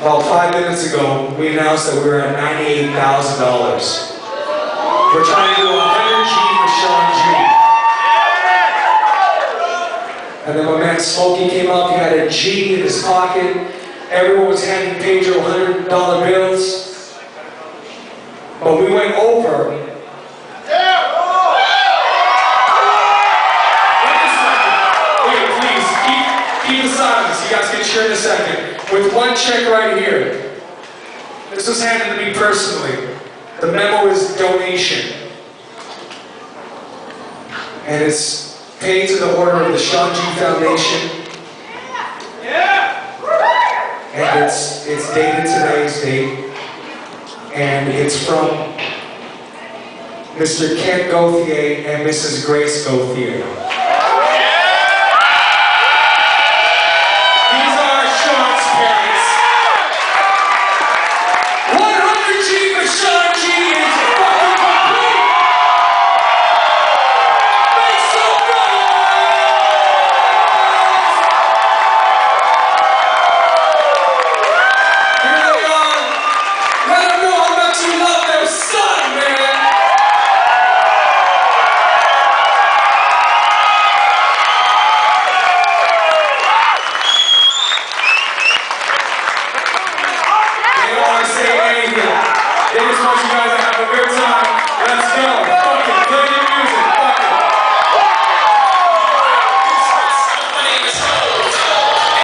About 5 minutes ago, we announced that we were at $98,000. We're trying to do 100 G for Sean G. And then my man Smokey came up, he had a G in his pocket. Everyone was handing Pedro $100 bills. But we went over. Wait, please, keep the silence. You guys can share in a second. With one check right here. This was handed to me personally. The memo is donation. And it's paid to the order of the Sean G Foundation. And it's dated today's date. And it's from Mr. Ken Gauthier and Mrs. Grace Gauthier.